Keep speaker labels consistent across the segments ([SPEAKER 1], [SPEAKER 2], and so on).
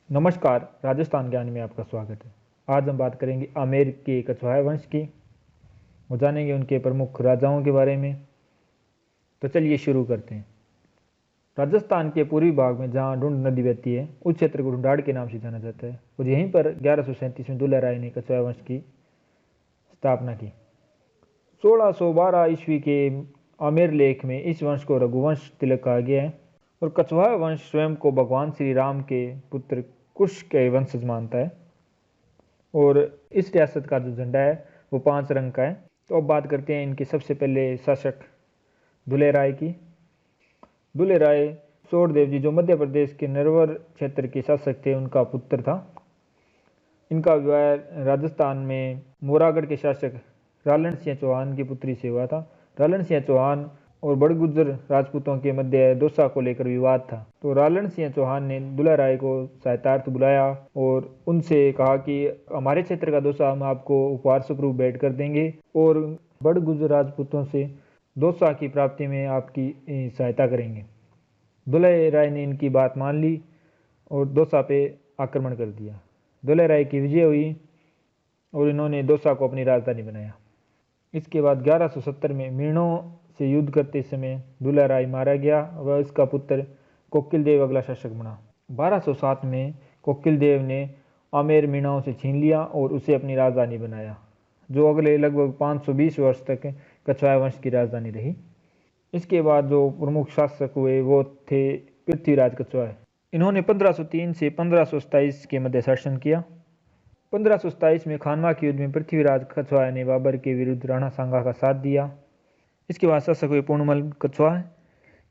[SPEAKER 1] नमस्कार, राजस्थान ज्ञान में आपका स्वागत है। आज हम बात करेंगे आमेर के कछवाहा वंश की और जानेंगे उनके प्रमुख राजाओं के बारे में। तो चलिए शुरू करते हैं। राजस्थान के पूर्वी भाग में जहाँ ढूंढ नदी बहती है, उस क्षेत्र को ढूंढाड़ के नाम से जाना जाता है और यहीं पर 1137 में दुल्ला ने कछवाहा वंश की स्थापना की। 1612 ईस्वी के आमेर लेख में इस वंश को रघुवंश तिलक कहा गया है और कछवाहा वंश स्वयं को भगवान श्री राम के पुत्र कुश के वंशज मानता है और इस रियासत का जो झंडा है वो 5 रंग का है। तो अब बात करते हैं इनके सबसे पहले शासक दुले राय की। दुले राय सोरदेव जी जो मध्य प्रदेश के नरवर क्षेत्र के शासक थे, उनका पुत्र था। इनका विवाह राजस्थान में मोरागढ़ के शासक रालन सिंह चौहान की पुत्री से हुआ था। रालन सिंह चौहान और बड़गुजर राजपूतों के मध्य दोसा को लेकर विवाद था, तो रालन सिंह चौहान ने दुला राय को सहायतार्थ बुलाया और उनसे कहा कि हमारे क्षेत्र का दोसा हम आपको उपहार स्वरूप भेंट कर देंगे और बड़गुजर राजपूतों से दोसा की प्राप्ति में आपकी सहायता करेंगे। दुला राय ने इनकी बात मान ली और दोसा पे आक्रमण कर दिया। दुला राय की विजय हुई और इन्होंने दोसा को अपनी राजधानी बनाया। इसके बाद 1170 में मीणों से युद्ध करते समय दुला राय मारा गया व इसका पुत्र कोकिल देव अगला शासक बना। 1207 में कोकिल देव ने आमेर मीणाओं से छीन लिया और उसे अपनी राजधानी बनाया, जो अगले लगभग 520 वर्ष तक कछवाहा वंश की राजधानी रही। इसके बाद जो प्रमुख शासक हुए वो थे पृथ्वीराज कछवाहा। इन्होंने 1503 से 1527 के मध्य शासन किया। 1527 में खानवा के युद्ध में पृथ्वीराज कछवाहा ने बाबर के विरुद्ध राणा सांगा का साथ दिया। इसके बाद शासक हुए पूर्णमल कछवाहा।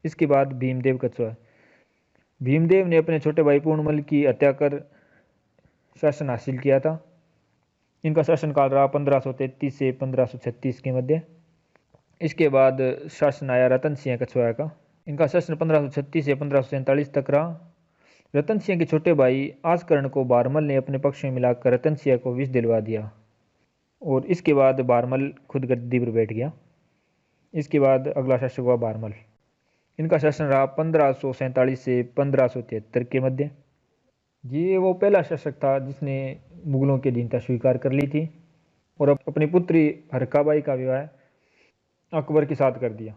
[SPEAKER 1] इसके बाद भीमदेव कछवाहा। भीमदेव ने अपने छोटे भाई पूर्णमल की हत्या कर शासन हासिल किया था। इनका शासनकाल रहा 1533 से 1536 के मध्य। इसके बाद शासन आया रतन सिंह कछवाहा का। इनका शासन 1536 से 1547 तक रहा। रतन सिंह के छोटे भाई आसकर्ण को बारमल ने अपने पक्ष में मिलाकर रतन सिंह को विष दिलवा दिया और इसके बाद बारमल खुद गद्दी पर बैठ गया। इसके बाद अगला शासक हुआ बारमल। इनका शासन रहा 1547 से 1573 के मध्य। ये वो पहला शासक था जिसने मुगलों की अधीनता स्वीकार कर ली थी और अपनी पुत्री हरकाबाई का विवाह अकबर के साथ कर दिया।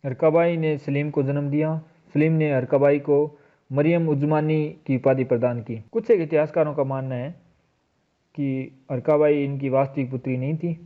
[SPEAKER 1] हरकाबाई ने सलीम को जन्म दिया। सलीम ने हरकाबाई को मरियम उज़्मानी की उपाधि प्रदान की। कुछ एक इतिहासकारों का मानना है कि हरकाबाई इनकी वास्तविक पुत्री नहीं थी